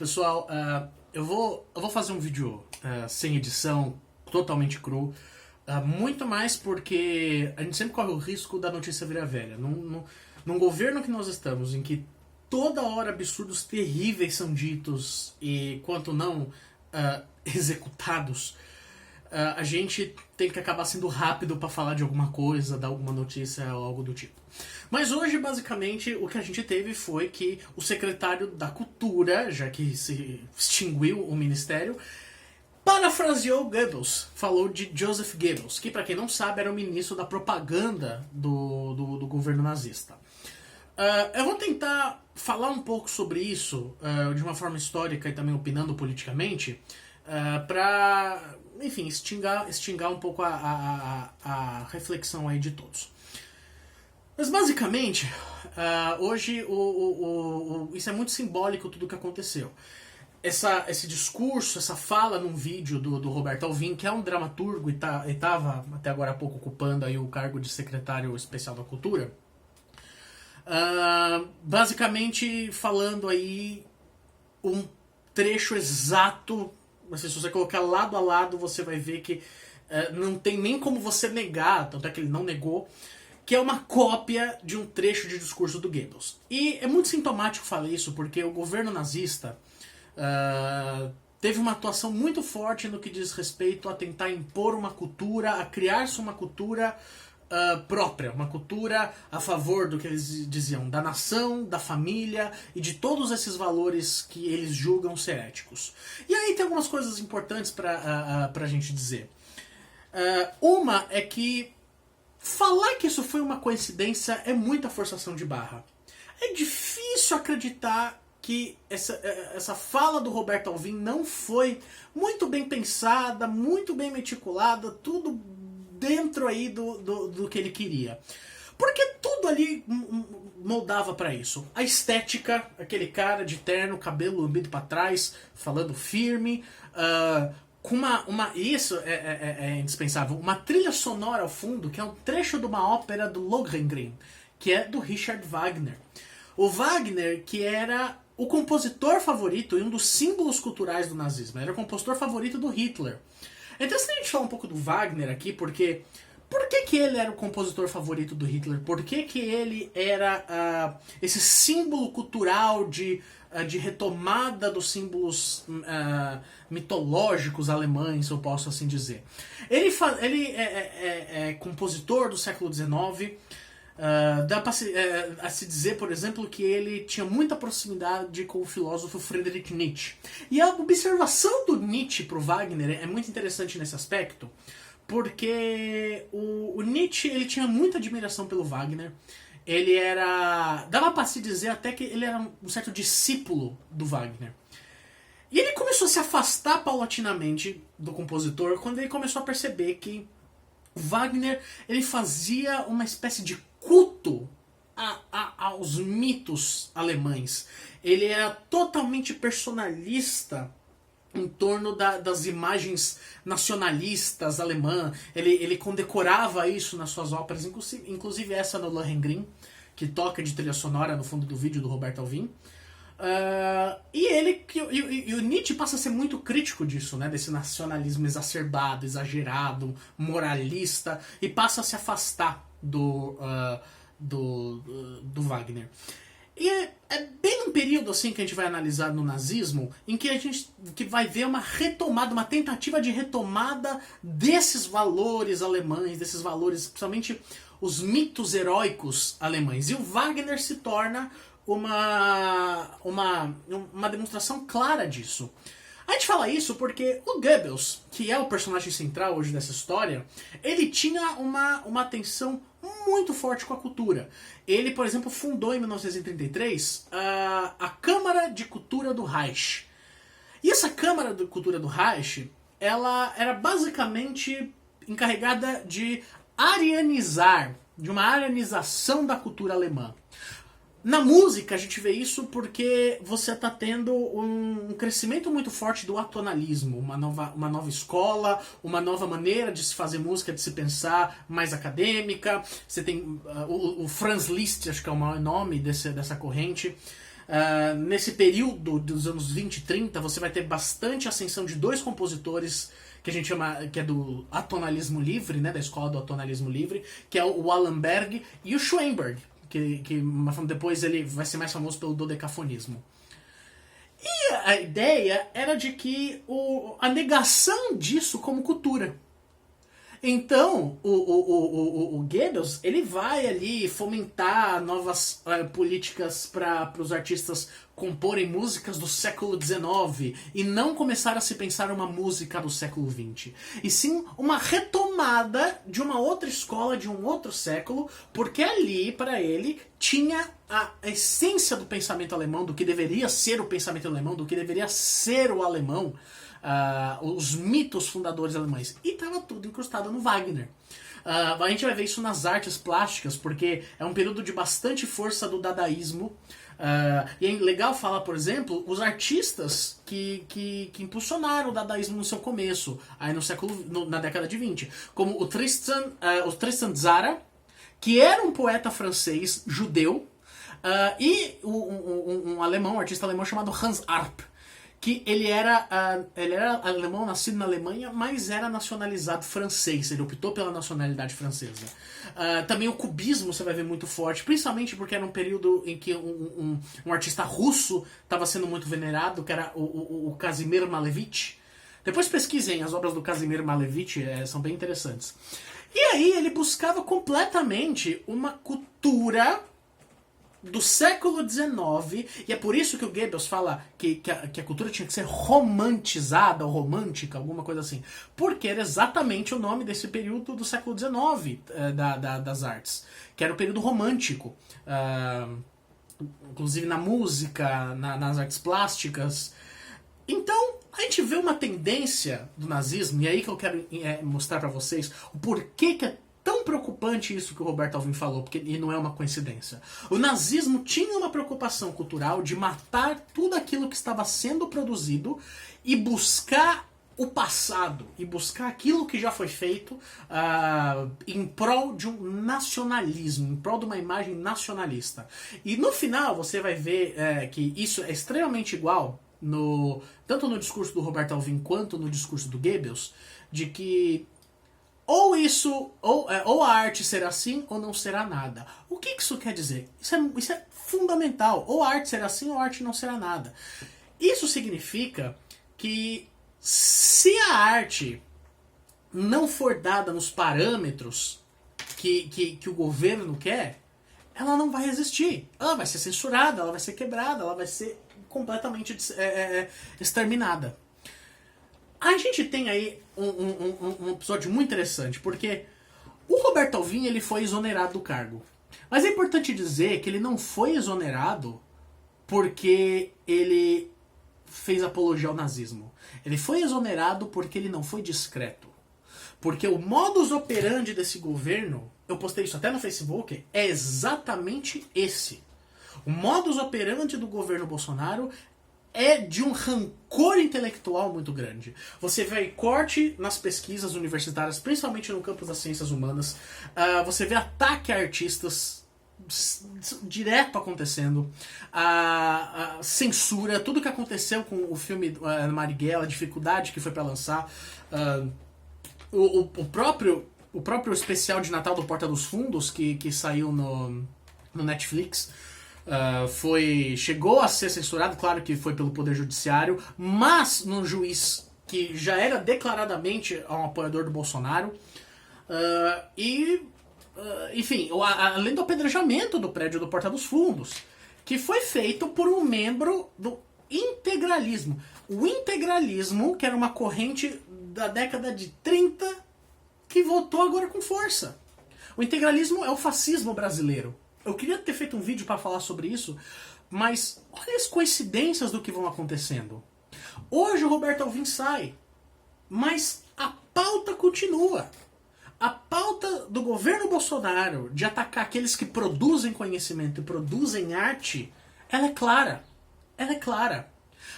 Pessoal, eu vou fazer um vídeo sem edição, totalmente cru, muito mais porque a gente sempre corre o risco da notícia virar velha. Num governo que nós estamos, em que toda hora absurdos terríveis são ditos e quanto não executados, a gente tem que acabar sendo rápido para falar de alguma coisa, dar alguma notícia ou algo do tipo. Mas hoje, basicamente, o que a gente teve foi que o secretário da Cultura, já que se extinguiu o ministério, parafraseou Goebbels, falou de Joseph Goebbels, que, para quem não sabe, era o ministro da propaganda do governo nazista. Eu vou tentar falar um pouco sobre isso de uma forma histórica e também opinando politicamente, para, enfim, extingar um pouco a reflexão aí de todos. Mas basicamente, hoje isso é muito simbólico tudo o que aconteceu. Esse discurso, essa fala num vídeo do Roberto Alvim, que é um dramaturgo e estava até agora há pouco ocupando aí o cargo de secretário especial da Cultura, basicamente falando aí um trecho exato. Se você colocar lado a lado, você vai ver que não tem nem como você negar, tanto é que ele não negou, que é uma cópia de um trecho de discurso do Goebbels. E é muito sintomático falar isso, porque o governo nazista teve uma atuação muito forte no que diz respeito a tentar impor uma cultura, a criar-se uma cultura própria, uma cultura a favor do que eles diziam, da nação, da família e de todos esses valores que eles julgam ser éticos. E aí tem algumas coisas importantes pra gente dizer. Uma é que falar que isso foi uma coincidência é muita forçação de barra. É difícil acreditar que essa fala do Roberto Alvim não foi muito bem pensada, muito bem meticulada, tudo dentro aí do que ele queria. Porque tudo ali moldava para isso. A estética, aquele cara de terno, cabelo lambido para trás, falando firme, com isso é indispensável, uma trilha sonora ao fundo, que é um trecho de uma ópera do Lohengrin, que é do Richard Wagner. O Wagner, que era o compositor favorito e um dos símbolos culturais do nazismo, era o compositor favorito do Hitler. É interessante a gente falar um pouco do Wagner aqui, porque por que ele era o compositor favorito do Hitler? Por que ele era esse símbolo cultural de retomada dos símbolos mitológicos alemães, eu posso assim dizer? Ele é compositor do século XIX. Dá para se dizer, por exemplo, que ele tinha muita proximidade com o filósofo Friedrich Nietzsche. E a observação do Nietzsche para o Wagner é muito interessante nesse aspecto, porque o Nietzsche ele tinha muita admiração pelo Wagner. Ele era... dava para se dizer até que ele era um certo discípulo do Wagner. E ele começou a se afastar paulatinamente do compositor quando ele começou a perceber que o Wagner ele fazia uma espécie de culto aos mitos alemães. Ele era totalmente personalista em torno das imagens nacionalistas alemãs. Ele condecorava isso nas suas óperas, inclusive essa no Lohengrin, que toca de trilha sonora no fundo do vídeo do Roberto Alvim. E o Nietzsche passa a ser muito crítico disso, né? Desse nacionalismo exacerbado, exagerado, moralista, e passa a se afastar do Wagner. E é bem um período assim que a gente vai analisar no nazismo, em que a gente vai ver uma retomada, uma tentativa de retomada desses valores alemães, desses valores, principalmente os mitos heróicos alemães. E o Wagner se torna uma demonstração clara disso. A gente fala isso porque o Goebbels, que é o personagem central hoje dessa história, ele tinha uma atenção muito forte com a cultura. Ele, por exemplo, fundou em 1933 a Câmara de Cultura do Reich. E essa Câmara de Cultura do Reich, ela era basicamente encarregada de arianizar, de uma arianização da cultura alemã. Na música a gente vê isso porque você está tendo um crescimento muito forte do atonalismo, uma nova escola, uma nova maneira de se fazer música, de se pensar mais acadêmica. Você tem o Franz Liszt, acho que é o maior nome dessa corrente. Nesse período dos anos 20 e 30, você vai ter bastante ascensão de dois compositores que a gente chama, que é do atonalismo livre, né, da escola do atonalismo livre, que é o Wallenberg e o Schoenberg, que depois ele vai ser mais famoso pelo dodecafonismo. E a ideia era de que a negação disso como cultura. Então, o Goebbels, ele vai ali fomentar novas políticas para os artistas comporem músicas do século XIX e não começar a se pensar uma música do século XX. E sim uma retomada de uma outra escola, de um outro século, porque ali, para ele, tinha a essência do pensamento alemão, do que deveria ser o pensamento alemão, do que deveria ser o alemão, os mitos fundadores alemães. E estava tudo incrustado no Wagner. A gente vai ver isso nas artes plásticas, porque é um período de bastante força do dadaísmo. E é legal falar, por exemplo, os artistas que impulsionaram o dadaísmo no seu começo, aí na década de 20, como o Tristan Tzara, que era um poeta francês judeu, e um alemão, um artista alemão chamado Hans Arp, que ele era alemão, nascido na Alemanha, mas era nacionalizado francês. Ele optou pela nacionalidade francesa. Também o cubismo você vai ver muito forte, principalmente porque era um período em que um artista russo estava sendo muito venerado, que era o Kazimir Malevich. Depois pesquisem, as obras do Kazimir Malevich são bem interessantes. E aí ele buscava completamente uma cultura do século XIX, e é por isso que o Goebbels fala que a cultura tinha que ser romantizada, ou romântica, alguma coisa assim. Porque era exatamente o nome desse período do século XIX das artes, que era o período romântico. Inclusive na música, nas artes plásticas. Então, a gente vê uma tendência do nazismo, e é aí que eu quero mostrar pra vocês o porquê que é tão preocupante isso que o Roberto Alvim falou, e não é uma coincidência. O nazismo tinha uma preocupação cultural de matar tudo aquilo que estava sendo produzido e buscar o passado, e buscar aquilo que já foi feito em prol de um nacionalismo, em prol de uma imagem nacionalista. E no final você vai ver que isso é extremamente igual, tanto no discurso do Roberto Alvim quanto no discurso do Goebbels, de que ou a arte será assim ou não será nada. O que isso quer dizer? Isso é fundamental. Ou a arte será assim ou a arte não será nada. Isso significa que se a arte não for dada nos parâmetros que o governo quer, ela não vai existir. Ela vai ser censurada, ela vai ser quebrada, ela vai ser completamente exterminada. A gente tem aí um episódio muito interessante, porque o Roberto Alvim ele foi exonerado do cargo. Mas é importante dizer que ele não foi exonerado porque ele fez apologia ao nazismo. Ele foi exonerado porque ele não foi discreto. Porque o modus operandi desse governo, eu postei isso até no Facebook, é exatamente esse. O modus operandi do governo Bolsonaro é de um rancor intelectual muito grande. Você vê corte nas pesquisas universitárias, principalmente no campo das ciências humanas. Você vê ataque a artistas direto acontecendo. Censura, tudo que aconteceu com o filme Marighella, a dificuldade que foi para lançar. O próprio especial de Natal do Porta dos Fundos, que saiu no Netflix, chegou a ser censurado, claro que foi pelo Poder Judiciário, mas num juiz que já era declaradamente um apoiador do Bolsonaro. Enfim, além do apedrejamento do prédio do Porta dos Fundos, que foi feito por um membro do integralismo. O integralismo, que era uma corrente da década de 30, que voltou agora com força. O integralismo é o fascismo brasileiro. Eu queria ter feito um vídeo para falar sobre isso, mas olha as coincidências do que vão acontecendo. Hoje o Roberto Alvim sai, mas a pauta continua. A pauta do governo Bolsonaro de atacar aqueles que produzem conhecimento e produzem arte, ela é clara. Ela é clara.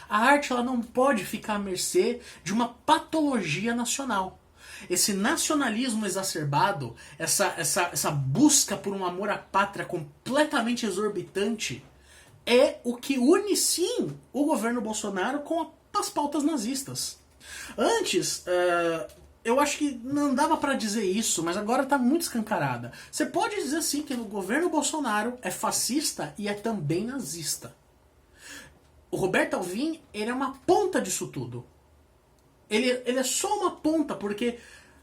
A arte ela não pode ficar à mercê de uma patologia nacional. Esse nacionalismo exacerbado, essa busca por um amor à pátria completamente exorbitante, é o que une sim o governo Bolsonaro com as pautas nazistas. Antes, eu acho que não dava pra dizer isso, mas agora tá muito escancarada. Você pode dizer sim que o governo Bolsonaro é fascista e é também nazista. O Roberto Alvim, ele é uma ponta disso tudo. Ele é só uma ponta, porque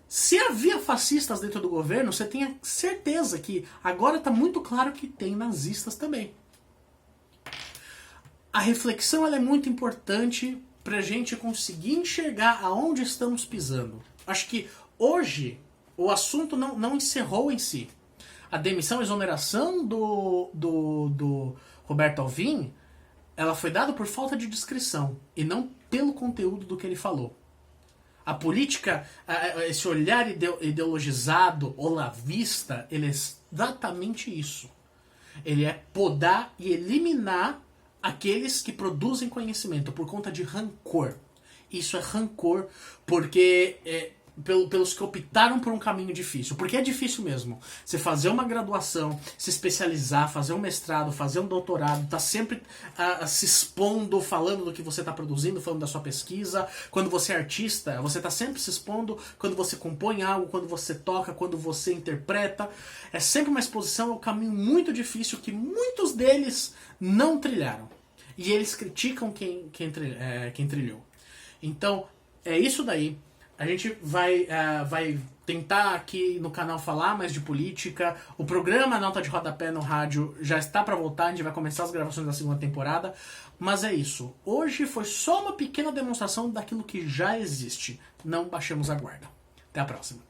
se havia fascistas dentro do governo, você tem certeza que agora está muito claro que tem nazistas também. A reflexão ela é muito importante para a gente conseguir enxergar aonde estamos pisando. Acho que hoje o assunto não encerrou em si. A demissão e exoneração do Roberto Alvim, ela foi dada por falta de discrição e não pelo conteúdo do que ele falou. A política, esse olhar ideologizado, olavista, ele é exatamente isso. Ele é podar e eliminar aqueles que produzem conhecimento por conta de rancor. Isso é rancor porque pelos que optaram por um caminho difícil. Porque é difícil mesmo. Você fazer uma graduação, se especializar, fazer um mestrado, fazer um doutorado, tá sempre se expondo, falando do que você está produzindo, falando da sua pesquisa. Quando você é artista, você tá sempre se expondo. Quando você compõe algo, quando você toca, quando você interpreta. É sempre uma exposição, é um caminho muito difícil que muitos deles não trilharam. E eles criticam quem trilhou. Então, é isso daí. A gente vai tentar aqui no canal falar mais de política. O programa Nota de Rodapé no rádio já está para voltar. A gente vai começar as gravações da segunda temporada. Mas é isso. Hoje foi só uma pequena demonstração daquilo que já existe. Não baixemos a guarda. Até a próxima.